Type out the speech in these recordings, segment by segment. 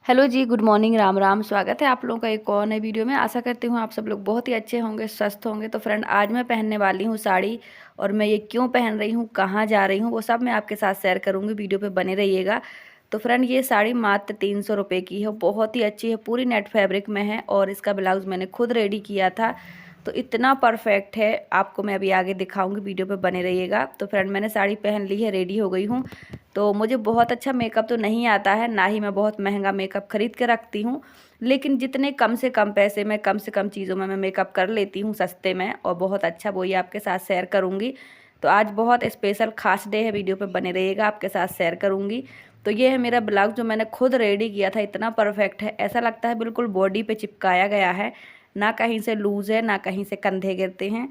Hello जी, good morning, Ram Ram. स्वागत है आप लोगों का एक और नए वीडियो में। आशा करती हूँ आप सब लोग बहुत ही अच्छे होंगे, स्वस्थ होंगे। तो फ्रेंड, आज मैं पहनने वाली हूँ साड़ी, और मैं ये क्यों पहन रही हूँ, कहाँ जा रही हूँ, वो सब मैं आपके साथ शेयर करूँगी। वीडियो पे बने रहिएगा। तो फ्रेंड, ये साड़ी मात्र 300 रुपये की है। बहुत ही अच्छी है, पूरी नेट फैब्रिक में है, और इसका ब्लाउज़ मैंने खुद रेडी किया था। तो इतना परफेक्ट है, आपको मैं अभी आगे दिखाऊंगी। वीडियो पे बने रहिएगा। तो फ्रेंड, मैंने साड़ी पहन ली है, रेडी हो गई हूँ। तो मुझे बहुत अच्छा मेकअप तो नहीं आता है, ना ही मैं बहुत महंगा मेकअप खरीद के रखती हूँ। लेकिन जितने कम से कम पैसे में, कम से कम चीज़ों में मैं मेकअप कर लेती हूँ सस्ते में, और बहुत अच्छा, वो ही आपके साथ शेयर करूँगी। तो आज बहुत स्पेशल खास डे है, वीडियो पे बने रहिएगा, आपके साथ शेयर करूँगी। तो ये है मेरा ब्लाउज जो मैंने खुद रेडी किया था। इतना परफेक्ट है, ऐसा लगता है बिल्कुल बॉडी पे चिपकाया गया है। ना कहीं से लूज़ है, ना कहीं से कंधे गिरते हैं।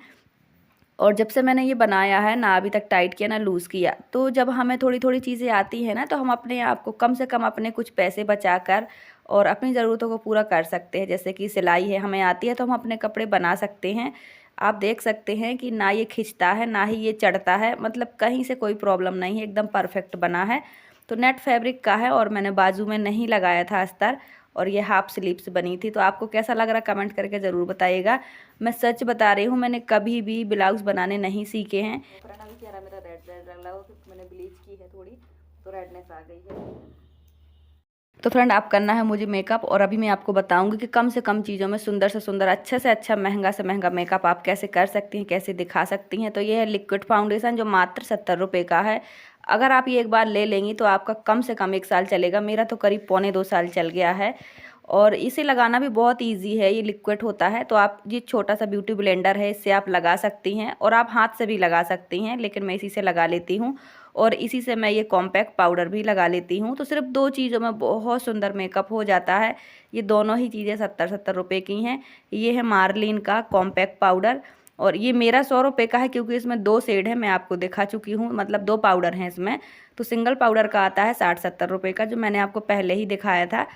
और जब से मैंने ये बनाया है ना, अभी तक टाइट किया ना लूज़ किया। तो जब हमें थोड़ी थोड़ी चीज़ें आती हैं ना, तो हम अपने आप को कम से कम अपने कुछ पैसे बचा कर और अपनी ज़रूरतों को पूरा कर सकते हैं। जैसे कि सिलाई है, हमें आती है, तो हम अपने कपड़े बना सकते हैं। आप देख सकते हैं कि ना ये खिंचता है, ना ही ये चढ़ता है, मतलब कहीं से कोई प्रॉब्लम नहीं है, एकदम परफेक्ट बना है। तो नेट फैब्रिक का है, और मैंने बाजू में नहीं लगाया था अस्तर, और ये हाफ स्लीव्स बनी थी। तो आपको कैसा लग रहा, कमेंट करके ज़रूर बताइएगा। मैं सच बता रही हूँ, मैंने कभी भी ब्लाउज बनाने नहीं सीखे हैं। फ्रेंड, अभी चेहरा मेरा रेड रेड लग रहा है, मैंने ब्लीच की है थोड़ी, तो रेडनेस आ गई है। तो फ्रेंड, आप करना है मुझे मेकअप, और अभी मैं आपको बताऊंगी कि कम से कम चीज़ों में सुंदर से सुंदर, अच्छे से अच्छा, महंगा से महंगा मेकअप आप कैसे कर सकती हैं, कैसे दिखा सकती हैं। तो ये है लिक्विड फाउंडेशन, जो मात्र 70 रुपये का है। अगर आप ये एक बार ले लेंगी तो आपका कम से कम 1 साल चलेगा। मेरा तो करीब पौने 2 साल चल गया है। और इसे लगाना भी बहुत इजी है। ये लिक्विड होता है, तो आप, ये छोटा सा ब्यूटी ब्लेंडर है, इससे आप लगा सकती हैं, और आप हाथ से भी लगा सकती हैं, लेकिन मैं इसी से लगा लेती हूँ। और इसी से मैं ये कॉम्पैक्ट पाउडर भी लगा लेती हूँ। तो सिर्फ 2 चीज़ों में बहुत सुंदर मेकअप हो जाता है। ये दोनों ही चीज़ें 70-70 रुपये की हैं। ये है मार्लिन का कॉम्पैक्ट पाउडर, और ये मेरा 100 रुपये का है, क्योंकि इसमें 2 शेड है, मैं आपको दिखा चुकी हूँ, मतलब 2 पाउडर हैं इसमें। तो सिंगल पाउडर का आता है 60-70 रुपये का, जो मैंने आपको पहले ही दिखाया था।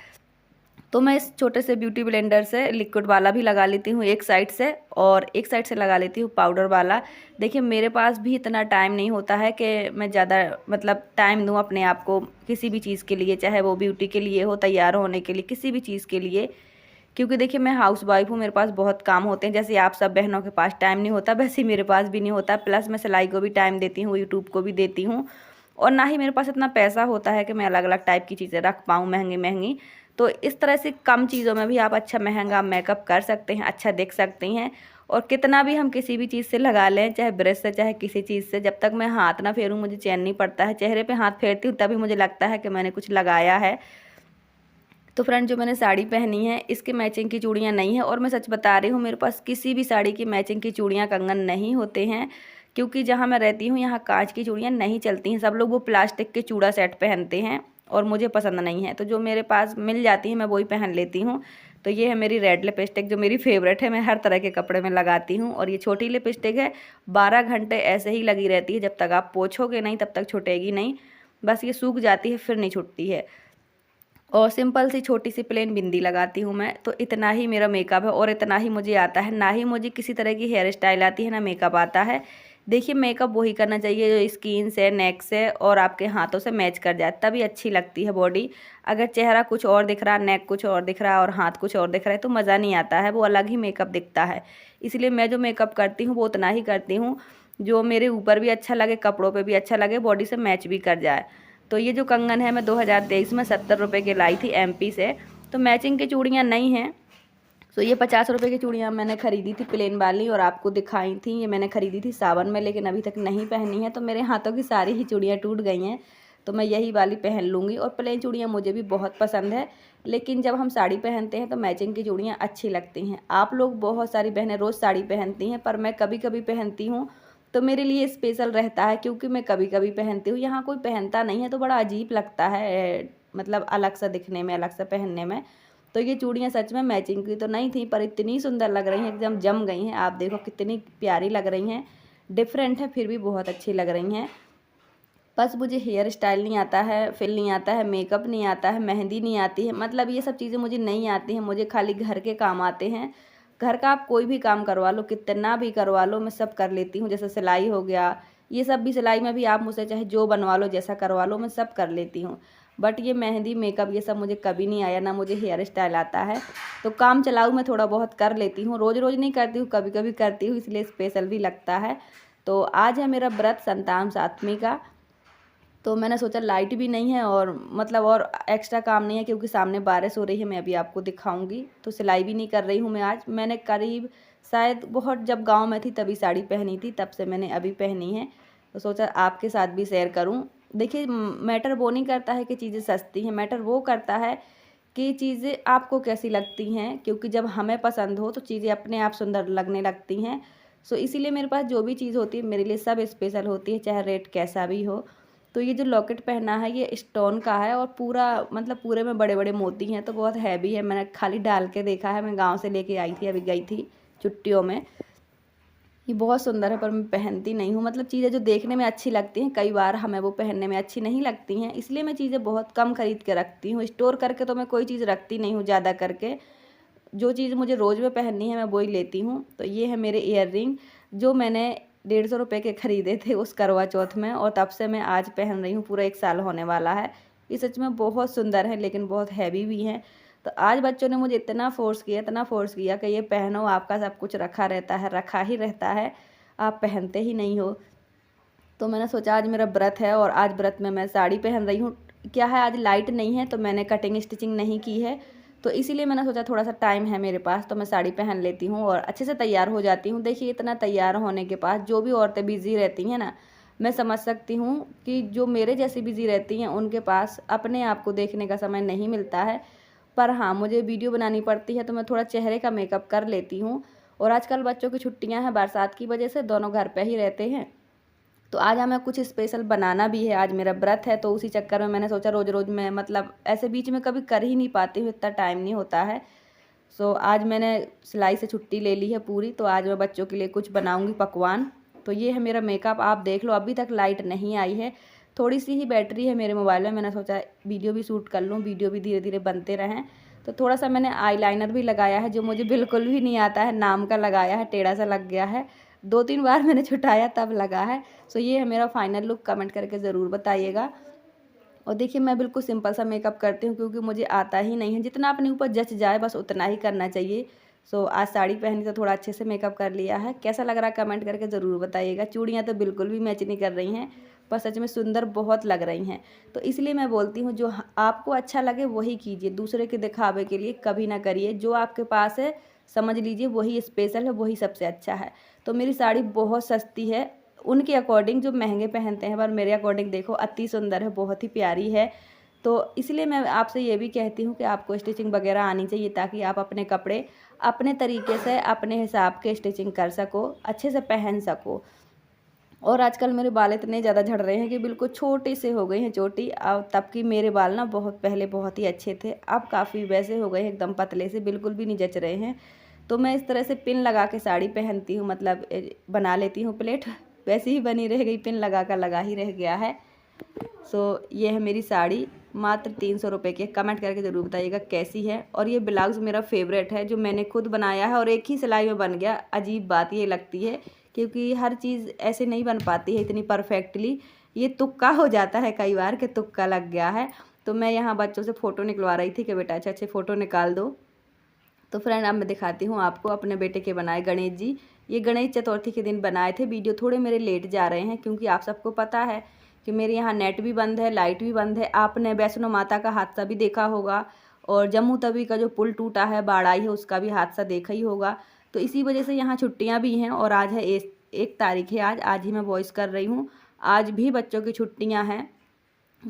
तो मैं इस छोटे से ब्यूटी ब्लेंडर से लिक्विड वाला भी लगा लेती हूँ एक साइड से, और एक साइड से लगा लेती हूँ पाउडर वाला। देखिए, मेरे पास भी इतना टाइम नहीं होता है कि मैं ज़्यादा, मतलब टाइम दूँ अपने आप को किसी भी चीज़ के लिए, चाहे वो ब्यूटी के लिए हो, तैयार होने के लिए, किसी भी चीज़ के लिए। क्योंकि देखिए, मैं हाउस वाइफ हूँ, मेरे पास बहुत काम होते हैं। जैसे आप सब बहनों के पास टाइम नहीं होता, वैसे ही मेरे पास भी नहीं होता। प्लस मैं सिलाई को भी टाइम देती हूँ, यूट्यूब को भी देती हूँ, और ना ही मेरे पास इतना पैसा होता है कि मैं अलग अलग टाइप की चीज़ें रख पाऊँ महंगी महंगी। तो इस तरह से कम चीज़ों में भी आप अच्छा महंगा मेकअप कर सकते हैं, अच्छा दिख सकती हैं। और कितना भी हम किसी भी चीज़ से लगा लें, चाहे ब्रश से, चाहे किसी चीज़ से, जब तक मैं हाथ ना फेरूं मुझे चैन नहीं पड़ता है। चेहरे पे हाथ फेरती हूँ तभी मुझे लगता है कि मैंने कुछ लगाया है। तो फ्रेंड, जो मैंने साड़ी पहनी है, इसके मैचिंग की चूड़ियाँ नहीं है, और मैं सच बता रही हूँ, मेरे पास किसी भी साड़ी की मैचिंग की चूड़ियाँ, कंगन नहीं होते हैं। क्योंकि जहाँ मैं रहती हूँ, यहाँ कांच की चूड़ियाँ नहीं चलती हैं। सब लोग वो प्लास्टिक के चूड़ा सेट पहनते हैं, और मुझे पसंद नहीं है। तो जो मेरे पास मिल जाती है, मैं वही पहन लेती हूँ। तो ये है मेरी रेड लिपस्टिक, जो मेरी फेवरेट है, मैं हर तरह के कपड़े में लगाती हूँ। और ये छोटी लिपस्टिक है, 12 घंटे ऐसे ही लगी रहती है, जब तक आप पोछोगे नहीं तब तक छूटेगी नहीं। बस ये सूख जाती है, फिर नहीं छूटती है। और सिंपल सी छोटी सी प्लेन बिंदी लगाती हूँ मैं। तो इतना ही मेरा मेकअप है, और इतना ही मुझे आता है। ना ही मुझे किसी तरह की हेयर स्टाइल आती है, ना मेकअप आता है। देखिए, मेकअप वही करना चाहिए जो स्किन से, नेक से और आपके हाथों से मैच कर जाए, तभी अच्छी लगती है बॉडी। अगर चेहरा कुछ और दिख रहा, नेक कुछ और दिख रहा और हाथ कुछ और दिख रहा है, तो मज़ा नहीं आता है, वो अलग ही मेकअप दिखता है। इसलिए मैं जो मेकअप करती हूँ वो उतना ही करती हूँ जो मेरे ऊपर भी अच्छा लगे, कपड़ों पे भी अच्छा लगे, बॉडी से मैच भी कर जाए। तो ये जो कंगन है, मैं 2023 में 70 रुपये की लाई थी एमपी से। तो मैचिंग की चूड़ियाँ नहीं हैं। तो ये 50 रुपये की चूड़ियाँ मैंने ख़रीदी थी प्लेन वाली, और आपको दिखाई थी। ये मैंने ख़रीदी थी सावन में, लेकिन अभी तक नहीं पहनी है। तो मेरे हाथों की सारी ही चूड़ियाँ टूट गई हैं, तो मैं यही वाली पहन लूँगी। और प्लेन चूड़ियाँ मुझे भी बहुत पसंद है, लेकिन जब हम साड़ी पहनते हैं तो मैचिंग की चूड़ियाँ अच्छी लगती हैं। आप लोग, बहुत सारी बहनें रोज़ साड़ी पहनती हैं, पर मैं कभी कभी पहनती हूँ। तो मेरे लिए स्पेशल रहता है, क्योंकि मैं कभी कभी पहनती हूँ, यहाँ कोई पहनता नहीं है, तो बड़ा अजीब लगता है, मतलब अलग सा दिखने में, अलग सा पहनने में। तो ये चूड़ियाँ सच में मैचिंग की तो नहीं थी, पर इतनी सुंदर लग रही हैं, एकदम जम गई हैं। आप देखो कितनी प्यारी लग रही हैं, डिफरेंट है, फिर भी बहुत अच्छी लग रही हैं। बस मुझे हेयर स्टाइल नहीं आता है, फिल नहीं आता है, मेकअप नहीं आता है, मेहंदी नहीं आती है, मतलब ये सब चीज़ें मुझे नहीं आती हैं। मुझे खाली घर के काम आते हैं। घर का आप कोई भी काम करवा लो, कितना भी करवा लो, मैं सब कर लेती हूँ। जैसे सिलाई हो गया, ये सब भी, सिलाई में भी आप मुझसे चाहे जो बनवा लो, जैसा करवा लो, मैं सब कर लेती हूँ। बट ये मेहंदी मेकअप ये सब मुझे कभी नहीं आया, ना मुझे हेयर स्टाइल आता है। तो काम चलाऊ मैं थोड़ा बहुत कर लेती हूँ, रोज़ रोज़ नहीं करती हूँ, कभी कभी करती हूँ, इसलिए स्पेशल भी लगता है। तो आज है मेरा व्रत संतान सातवीं का। तो मैंने सोचा लाइट भी नहीं है और मतलब और एक्स्ट्रा काम नहीं है क्योंकि सामने बारिश हो रही है, मैं अभी आपको दिखाऊंगी। तो सिलाई भी नहीं कर रही हूँ मैं आज। मैंने करीब शायद बहुत जब गांव में थी तभी साड़ी पहनी थी, तब से मैंने अभी पहनी है। तो सोचा आपके साथ भी शेयर करूँ। देखिए मैटर वो नहीं करता है कि चीज़ें सस्ती हैं, मैटर वो करता है कि चीज़ें आपको कैसी लगती हैं, क्योंकि जब हमें पसंद हो तो चीज़ें अपने आप सुंदर लगने लगती हैं। सो इसीलिए मेरे पास जो भी चीज़ होती है मेरे लिए सब स्पेशल होती है, चाहे रेट कैसा भी हो। तो ये जो लॉकेट पहना है ये स्टोन का है और पूरा मतलब पूरे में बड़े बड़े मोती हैं, तो बहुत हैवी है। मैंने खाली डाल के देखा है, मैं गांव से लेके आई थी, अभी गई थी छुट्टियों में। ये बहुत सुंदर है पर मैं पहनती नहीं हूँ। मतलब चीज़ें जो देखने में अच्छी लगती हैं कई बार हमें वो पहनने में अच्छी नहीं लगती हैं, इसलिए मैं चीज़ें बहुत कम खरीद के रखती हूँ। स्टोर करके तो मैं कोई चीज़ रखती नहीं हूँ ज़्यादा करके। जो चीज़ मुझे रोज़ में पहननी है मैं वही लेती हूँ। तो ये है मेरे ईयर रिंग जो मैंने 150 रुपये के ख़रीदे थे उस करवा चौथ में, और तब से मैं आज पहन रही हूँ, पूरा 1 साल होने वाला है। ये सच में बहुत सुंदर है लेकिन बहुत हैवी भी हैं। तो आज बच्चों ने मुझे इतना फ़ोर्स किया, इतना फ़ोर्स किया कि ये पहनो, आपका सब कुछ रखा रहता है, रखा ही रहता है, आप पहनते ही नहीं हो। तो मैंने सोचा आज मेरा व्रत है और आज व्रत में मैं साड़ी पहन रही हूँ। क्या है आज लाइट नहीं है तो मैंने कटिंग स्टिचिंग नहीं की है, तो इसीलिए मैंने सोचा थोड़ा सा टाइम है मेरे पास तो मैं साड़ी पहन लेती हूँ और अच्छे से तैयार हो जाती हूँ। देखिए इतना तैयार होने के पास जो भी औरतें बिज़ी रहती हैं ना, मैं समझ सकती हूँ कि जो मेरे जैसी बिज़ी रहती हैं उनके पास अपने आप को देखने का समय नहीं मिलता है। पर हाँ, मुझे वीडियो बनानी पड़ती है तो मैं थोड़ा चेहरे का मेकअप कर लेती हूँ। और आजकल बच्चों की छुट्टियाँ हैं, बरसात की वजह से दोनों घर पे ही रहते हैं। तो आज हमें कुछ स्पेशल बनाना भी है, आज मेरा व्रत है, तो उसी चक्कर में मैंने सोचा रोज़ रोज़ मैं मतलब ऐसे बीच में कभी कर ही नहीं पाती हूँ, इतना टाइम नहीं होता है। सो आज मैंने सिलाई से छुट्टी ले ली है पूरी, तो आज मैं बच्चों के लिए कुछ बनाऊंगी पकवान। तो ये है मेरा मेकअप, आप देख लो। अभी तक लाइट नहीं आई है, थोड़ी सी ही बैटरी है मेरे मोबाइल में। मैंने सोचा वीडियो भी शूट कर लूँ, वीडियो भी धीरे धीरे बनते रहें। तो थोड़ा सा मैंने आईलाइनर भी लगाया है जो मुझे बिल्कुल भी नहीं आता है, नाम का लगाया है, टेढ़ा सा लग गया है, 2-3 बार मैंने छुटाया तब लगा है। सो ये है मेरा फाइनल लुक, कमेंट करके ज़रूर बताइएगा। और देखिए मैं बिल्कुल सिंपल सा मेकअप करती हूँ क्योंकि मुझे आता ही नहीं है, जितना अपने ऊपर जच जाए बस उतना ही करना चाहिए। सो आज साड़ी पहनी तो थोड़ा अच्छे से मेकअप कर लिया है। कैसा लग रहा है कमेंट करके ज़रूर बताइएगा। चूड़ियाँ तो बिल्कुल भी मैच नहीं कर रही हैं, पर सच में सुंदर बहुत लग रही हैं। तो इसलिए मैं बोलती हूँ जो आपको अच्छा लगे वही कीजिए, दूसरे के दिखावे के लिए कभी ना करिए। जो आपके पास है समझ लीजिए वही स्पेशल है, वही सबसे अच्छा है। तो मेरी साड़ी बहुत सस्ती है उनके अकॉर्डिंग जो महंगे पहनते हैं, पर मेरे अकॉर्डिंग देखो अति सुंदर है, बहुत ही प्यारी है। तो इसलिए मैं आपसे ये भी कहती हूँ कि आपको स्टिचिंग वगैरह आनी चाहिए ताकि आप अपने कपड़े अपने तरीके से अपने हिसाब के स्टिचिंग कर सको, अच्छे से पहन सको। और आजकल मेरे बाल इतने ज़्यादा झड़ रहे हैं कि बिल्कुल छोटे से हो गए हैं चोटी। अब तब की मेरे बाल ना बहुत पहले बहुत ही अच्छे थे, अब काफ़ी वैसे हो गए हैं एकदम पतले से, बिल्कुल भी नहीं जच रहे हैं। तो मैं इस तरह से पिन लगा के साड़ी पहनती हूँ, मतलब बना लेती हूँ प्लेट, वैसे ही बनी रह गई, पिन लगा कर लगा ही रह गया है। सो ये है मेरी साड़ी, मात्र 300 रुपये की। कमेंट करके ज़रूर बताइएगा कैसी है। और ये ब्लाउज़ मेरा फेवरेट है जो मैंने खुद बनाया है और एक ही सिलाई में बन गया। अजीब बात ये लगती है क्योंकि हर चीज़ ऐसे नहीं बन पाती है इतनी परफेक्टली, ये तुक्का हो जाता है कई बार कि तुक्का लग गया है। तो मैं यहाँ बच्चों से फ़ोटो निकलवा रही थी कि बेटा अच्छे अच्छे फ़ोटो निकाल दो। तो फ्रेंड अब मैं दिखाती हूँ आपको अपने बेटे के बनाए गणेश जी। ये गणेश चतुर्थी के दिन बनाए थे। वीडियो थोड़े मेरे लेट जा रहे हैं क्योंकि आप सबको पता है कि मेरे यहाँ नेट भी बंद है, लाइट भी बंद है। आपने वैष्णो माता का हादसा भी देखा होगा और जम्मू तवी का जो पुल टूटा है, बाढ़ आई है, उसका भी हादसा देखा ही होगा। तो इसी वजह से यहाँ छुट्टियाँ भी हैं और आज है 1 तारीख है, आज ही मैं वॉइस कर रही हूँ। आज भी बच्चों की छुट्टियाँ हैं,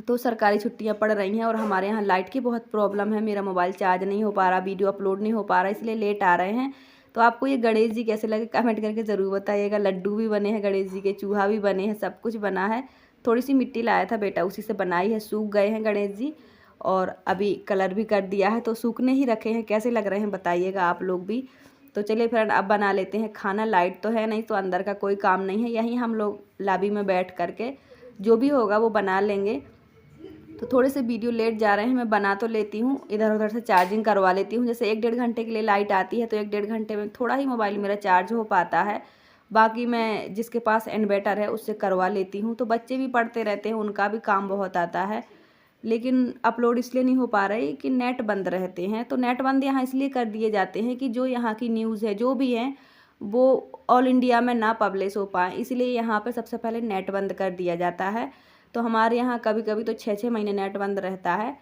तो सरकारी छुट्टियां पड़ रही हैं और हमारे यहाँ लाइट की बहुत प्रॉब्लम है। मेरा मोबाइल चार्ज नहीं हो पा रहा, वीडियो अपलोड नहीं हो पा रहा, इसलिए लेट आ रहे हैं। तो आपको ये गणेश जी कैसे लगे कमेंट करके ज़रूर बताइएगा। लड्डू भी बने हैं गणेश जी के, चूहा भी बने हैं, सब कुछ बना है। थोड़ी सी मिट्टी लाया था बेटा, उसी से बनाई है। सूख गए हैं गणेश जी और अभी कलर भी कर दिया है, तो सूखने ही रखे हैं। कैसे लग रहे हैं बताइएगा आप लोग भी। तो चलिए फ्रेंड अब बना लेते हैं खाना। लाइट तो है नहीं तो अंदर का कोई काम नहीं है, यहीं हम लोग लॉबी में बैठ करके जो भी होगा वो बना लेंगे। तो थोड़े से वीडियो लेट जा रहे हैं, मैं बना तो लेती हूँ, इधर उधर से चार्जिंग करवा लेती हूँ। जैसे 1-1.5 घंटे के लिए लाइट आती है तो 1-1.5 घंटे में थोड़ा ही मोबाइल मेरा चार्ज हो पाता है। बाकी मैं जिसके पास इन्वर्टर है उससे करवा लेती हूँ। तो बच्चे भी पढ़ते रहते हैं, उनका भी काम बहुत आता है। लेकिन अपलोड इसलिए नहीं हो पा रही कि नेट बंद रहते हैं। तो नेट बंद यहाँ इसलिए कर दिए जाते हैं कि जो यहाँ की न्यूज़ है जो भी है वो ऑल इंडिया में ना पब्लिश हो पाए, इसलिए यहाँ पर सबसे पहले नेट बंद कर दिया जाता है। तो हमारे यहाँ कभी कभी तो 6-6 महीने नेट बंद रहता है।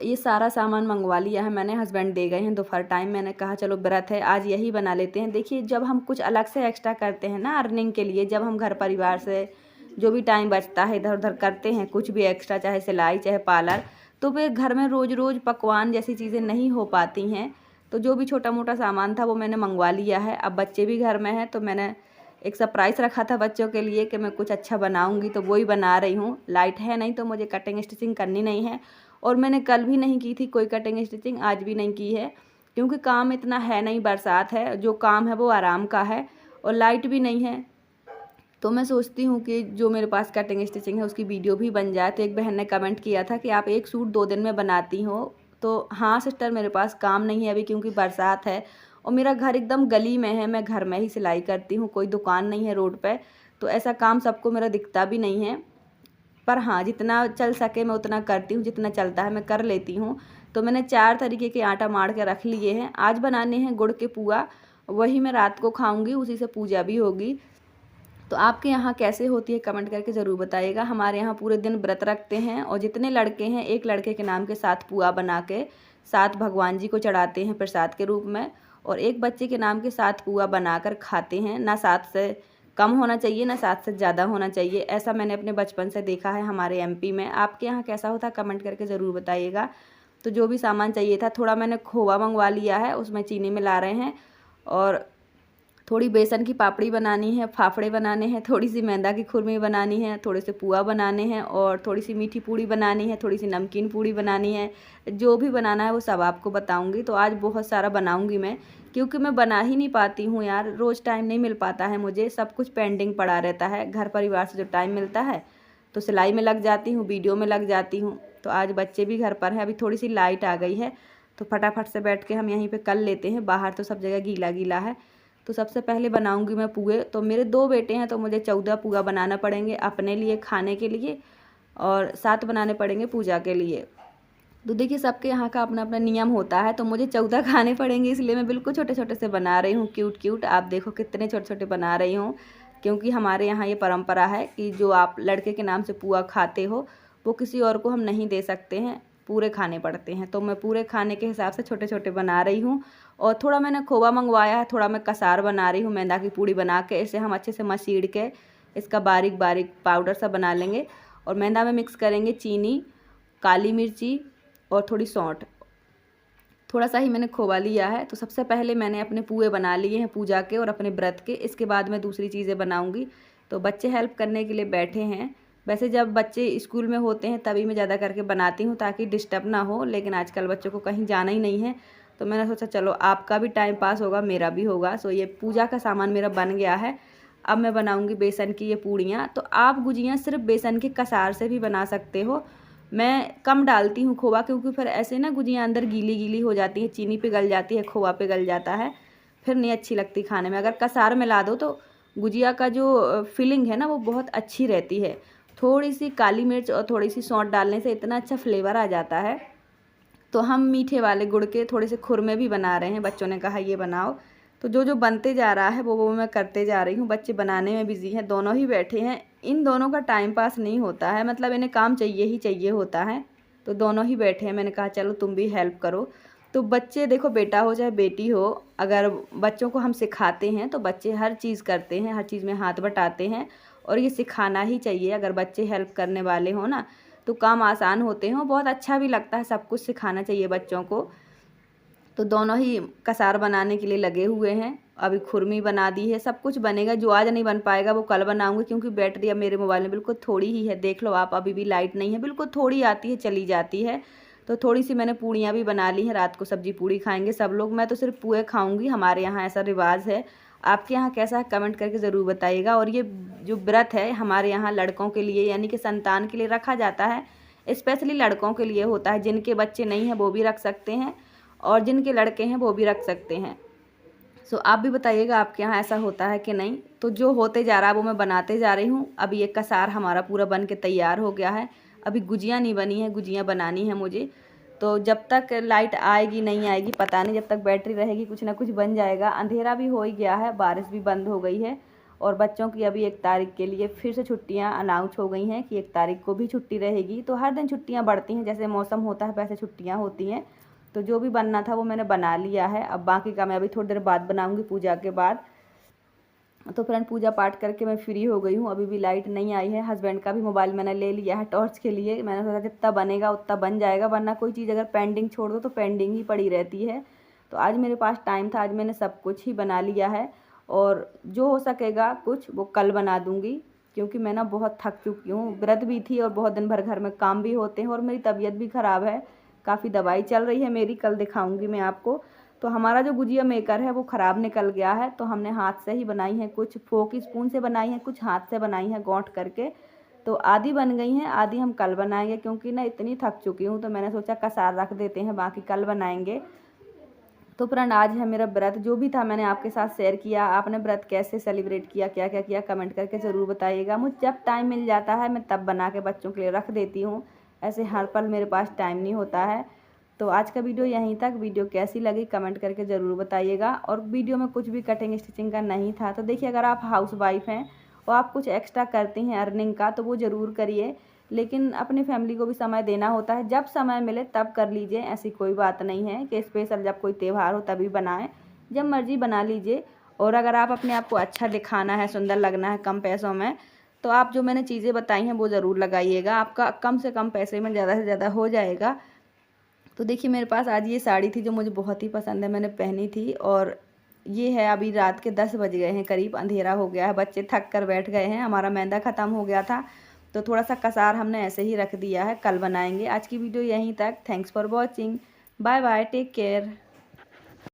ये सारा सामान मंगवा लिया है मैंने, हस्बैंड दे गए हैं दोपहर टाइम। मैंने कहा चलो व्रत है आज यही बना लेते हैं। देखिए जब हम कुछ अलग से एक्स्ट्रा करते हैं ना अर्निंग के लिए, जब हम घर परिवार से जो भी टाइम बचता है इधर उधर करते हैं कुछ भी एक्स्ट्रा, चाहे सिलाई चाहे पार्लर, तो फिर घर में रोज़ रोज़ पकवान जैसी चीज़ें नहीं हो पाती हैं। तो जो भी छोटा मोटा सामान था वो मैंने मंगवा लिया है। अब बच्चे भी घर में हैं तो मैंने एक सरप्राइज़ रखा था बच्चों के लिए कि मैं कुछ अच्छा बनाऊंगी, तो वही बना रही हूँ। लाइट है नहीं तो मुझे कटिंग स्टिचिंग करनी नहीं है, और मैंने कल भी नहीं की थी कोई कटिंग स्टिचिंग, आज भी नहीं की है क्योंकि काम इतना है नहीं, बरसात है, जो काम है वो आराम का है और लाइट भी नहीं है। तो मैं सोचती हूँ कि जो मेरे पास कटिंग स्टिचिंग है उसकी वीडियो भी बन जाए। तो एक बहन ने कमेंट किया था कि आप एक सूट 2 दिन में बनाती हो। तो हाँ सिस्टर, मेरे पास काम नहीं है अभी क्योंकि बरसात है और मेरा घर एकदम गली में है, मैं घर में ही सिलाई करती हूँ, कोई दुकान नहीं है रोड पे। तो ऐसा काम सबको मेरा दिखता भी नहीं है, पर हाँ जितना चल सके मैं उतना करती हूँ, जितना चलता है मैं कर लेती हूँ। तो मैंने 4 तरीके के आटा मार के रख लिए हैं। आज बनाने हैं गुड़ के पुआ, वही मैं रात को खाऊंगी, उसी से पूजा भी होगी। तो आपके यहाँ कैसे होती है कमेंट करके ज़रूर बताइएगा। हमारे यहाँ पूरे दिन व्रत रखते हैं और जितने लड़के हैं एक लड़के के नाम के 7 पुआ बना के 7 भगवान जी को चढ़ाते हैं प्रसाद के रूप में, और एक बच्चे के नाम के 7 पुआ बनाकर खाते हैं। ना 7 से कम होना चाहिए ना 7 से ज़्यादा होना चाहिए, ऐसा मैंने अपने बचपन से देखा है हमारे एमपी में। आपके यहाँ कैसा होता है कमेंट करके ज़रूर बताइएगा। तो जो भी सामान चाहिए था, थोड़ा मैंने खोवा मंगवा लिया है, उसमें चीनी मिला रहे हैं, और थोड़ी बेसन की पापड़ी बनानी है, फाफड़े बनाने हैं, थोड़ी सी मैदा की खुरमी बनानी है, थोड़े से पुआ बनाने हैं, और थोड़ी सी मीठी पूड़ी बनानी है, थोड़ी सी नमकीन पूड़ी बनानी है। जो भी बनाना है वो सब आपको बताऊंगी। तो आज बहुत सारा बनाऊंगी मैं, क्योंकि मैं बना ही नहीं पाती हूँ यार, रोज़ टाइम नहीं मिल पाता है मुझे, सब कुछ पेंडिंग पड़ा रहता है। घर परिवार से जो टाइम मिलता है तो सिलाई में लग जाती हूँ, वीडियो में लग जाती हूँ। तो आज बच्चे भी घर पर हैं, अभी थोड़ी सी लाइट आ गई है तो फटाफट से बैठ के हम यहीं पर कर लेते हैं। बाहर तो सब जगह गीला गीला है। तो सबसे पहले बनाऊंगी मैं पुए। तो मेरे 2 बेटे हैं तो मुझे 14 पुआ बनाना पड़ेंगे अपने लिए खाने के लिए, और 7 बनाने पड़ेंगे पूजा के लिए। तो देखिए सबके यहाँ का अपना अपना नियम होता है, तो मुझे 14 खाने पड़ेंगे, इसलिए मैं बिल्कुल छोटे छोटे से बना रही हूँ, क्यूट क्यूट। आप देखो कितने छोटे छोटे बना रही हूँ, क्योंकि हमारे यहाँ ये परंपरा है कि जो आप लड़के के नाम से पुआ खाते हो वो किसी और को हम नहीं दे सकते हैं, पूरे खाने पड़ते हैं। तो मैं पूरे खाने के हिसाब से छोटे छोटे बना रही हूँ। और थोड़ा मैंने खोवा मंगवाया है, थोड़ा मैं कसार बना रही हूँ मैदा की पूड़ी बना के। इसे हम अच्छे से मसीड़ के इसका बारीक बारीक पाउडर सा बना लेंगे, और मैदा में मिक्स करेंगे चीनी, काली मिर्ची और थोड़ी सौंठ। थोड़ा सा ही मैंने खोवा लिया है। तो सबसे पहले मैंने अपने पुए बना लिए हैं पूजा के और अपने व्रत के, इसके बाद मैं दूसरी चीज़ें बनाऊंगी। तो बच्चे हेल्प करने के लिए बैठे हैं। वैसे जब बच्चे स्कूल में होते हैं तभी मैं ज़्यादा करके बनाती हूँ ताकि डिस्टर्ब ना हो, लेकिन आजकल बच्चों को कहीं जाना ही नहीं है, तो मैंने सोचा चलो आपका भी टाइम पास होगा, मेरा भी होगा। सो ये पूजा का सामान मेरा बन गया है। अब मैं बनाऊंगी बेसन की ये पूड़ियाँ। तो आप गुजियाँ सिर्फ बेसन के कसार से भी बना सकते हो। मैं कम डालती हूँ खोवा, क्योंकि फिर ऐसे ना गुजियाँ अंदर गीली गीली हो जाती है, चीनी पिघल जाती है, खोवा पिघल जाता है, फिर नहीं अच्छी लगती खाने में। अगर कसार मिला दो तो गुजिया का जो फीलिंग है ना वो बहुत अच्छी रहती है। थोड़ी सी काली मिर्च और थोड़ी सी सौंठ डालने से इतना अच्छा फ्लेवर आ जाता है। तो हम मीठे वाले गुड़ के थोड़े से खुरमे भी बना रहे हैं, बच्चों ने कहा ये बनाओ। तो जो जो बनते जा रहा है वो मैं करते जा रही हूँ। बच्चे बनाने में बिज़ी हैं, दोनों ही बैठे हैं। इन दोनों का टाइम पास नहीं होता है, मतलब इन्हें काम चाहिए ही चाहिए होता है। तो दोनों ही बैठे हैं, मैंने कहा चलो तुम भी हेल्प करो। तो बच्चे देखो, बेटा हो चाहे बेटी हो, अगर बच्चों को हम सिखाते हैं तो बच्चे हर चीज़ करते हैं, हर चीज़ में हाथ बटाते हैं, और ये सिखाना ही चाहिए। अगर बच्चे हेल्प करने वाले हों ना तो काम आसान होते हैं, बहुत अच्छा भी लगता है। सब कुछ सिखाना चाहिए बच्चों को। तो दोनों ही कसार बनाने के लिए लगे हुए हैं। अभी खुरमी बना दी है, सब कुछ बनेगा। जो आज नहीं बन पाएगा वो कल बनाऊंगी, क्योंकि बैटरी अब मेरे मोबाइल में बिल्कुल थोड़ी ही है। देख लो आप, अभी भी लाइट नहीं है, बिल्कुल थोड़ी आती है चली जाती है। तो थोड़ी सी मैंने पूड़ियाँ भी बना ली हैं, रात को सब्जी पूड़ी खाएंगे सब लोग। मैं तो सिर्फ पुए खाऊंगी, हमारे यहाँ ऐसा रिवाज है। आपके यहाँ कैसा है कमेंट करके ज़रूर बताइएगा। और ये जो व्रत है हमारे यहाँ लड़कों के लिए, यानी कि संतान के लिए रखा जाता है। स्पेशली लड़कों के लिए होता है, जिनके बच्चे नहीं हैं वो भी रख सकते हैं, और जिनके लड़के हैं वो भी रख सकते हैं। सो आप भी बताइएगा आपके यहाँ ऐसा होता है कि नहीं। तो जो होते जा रहा है वो मैं बनाते जा रही हूँ। अब ये कसार हमारा पूरा बन के तैयार हो गया है। अभी गुजिया नहीं बनी है, गुजिया बनानी है मुझे। तो जब तक लाइट आएगी नहीं आएगी पता नहीं, जब तक बैटरी रहेगी कुछ ना कुछ बन जाएगा। अंधेरा भी हो ही गया है, बारिश भी बंद हो गई है और बच्चों की अभी 1 तारीख के लिए फिर से छुट्टियां अनाउंस हो गई हैं कि 1 तारीख को भी छुट्टी रहेगी। तो हर दिन छुट्टियां बढ़ती हैं, जैसे मौसम होता है वैसे छुट्टियां होती हैं। तो जो भी बनना था वो मैंने बना लिया है, अब बाकी का मैं अभी थोड़ी देर बाद बनाऊँगी पूजा के बाद। तो फ्रेंड पूजा पाठ करके मैं फ्री हो गई हूँ, अभी भी लाइट नहीं आई है। हस्बैंड का भी मोबाइल मैंने ले लिया है टॉर्च के लिए, मैंने सोचा जितना बनेगा उतना बन जाएगा, वरना कोई चीज़ अगर पेंडिंग छोड़ दो तो पेंडिंग ही पड़ी रहती है। तो आज मेरे पास टाइम था, आज मैंने सब कुछ ही बना लिया है और जो हो सकेगा कुछ वो कल बना दूँगी, क्योंकि मैं ना बहुत थक चुकी हूँ। व्रत भी थी और बहुत दिन भर घर में काम भी होते हैं और मेरी तबीयत भी ख़राब है, काफ़ी दवाई चल रही है मेरी, कल दिखाऊँगी मैं आपको। तो हमारा जो गुजिया मेकर है वो ख़राब निकल गया है, तो हमने हाथ से ही बनाई है, कुछ फोक स्पून से बनाई है, कुछ हाथ से बनाई है गौंठ करके। तो आधी बन गई हैं, आधी हम कल बनाएंगे, क्योंकि ना इतनी थक चुकी हूँ तो मैंने सोचा कसार रख देते हैं, बाकी कल बनाएंगे। तो फ्रेंड आज है मेरा व्रत, जो भी था मैंने आपके साथ शेयर किया। आपने व्रत कैसे सेलिब्रेट किया, क्या क्या किया, कमेंट करके ज़रूर बताइएगा। मुझे जब टाइम मिल जाता है मैं तब बना के बच्चों के लिए रख देती हूँ, ऐसे हर पल मेरे पास टाइम नहीं होता है। तो आज का वीडियो यहीं तक। वीडियो कैसी लगी कमेंट करके ज़रूर बताइएगा। और वीडियो में कुछ भी कटिंग स्टिचिंग का नहीं था। तो देखिए, अगर आप हाउस वाइफ हैं और आप कुछ एक्स्ट्रा करती हैं अर्निंग का तो वो ज़रूर करिए, लेकिन अपनी फैमिली को भी समय देना होता है। जब समय मिले तब कर लीजिए, ऐसी कोई बात नहीं है कि स्पेशल जब कोई त्यौहार हो तभी बनाएं, जब मर्ज़ी बना लीजिए। और अगर आप अपने आप को अच्छा दिखाना है, सुंदर लगना है कम पैसों में, तो आप जो मैंने चीज़ें बताई हैं वो ज़रूर लगाइएगा, आपका कम से कम पैसे में ज़्यादा से ज़्यादा हो जाएगा। तो देखिए, मेरे पास आज ये साड़ी थी जो मुझे बहुत ही पसंद है, मैंने पहनी थी। और ये है, अभी रात के 10 बज गए हैं करीब, अंधेरा हो गया है, बच्चे थक कर बैठ गए हैं, हमारा मैदा ख़त्म हो गया था। तो थोड़ा सा कसार हमने ऐसे ही रख दिया है, कल बनाएंगे। आज की वीडियो यहीं तक। Thanks for watching, bye bye, take care.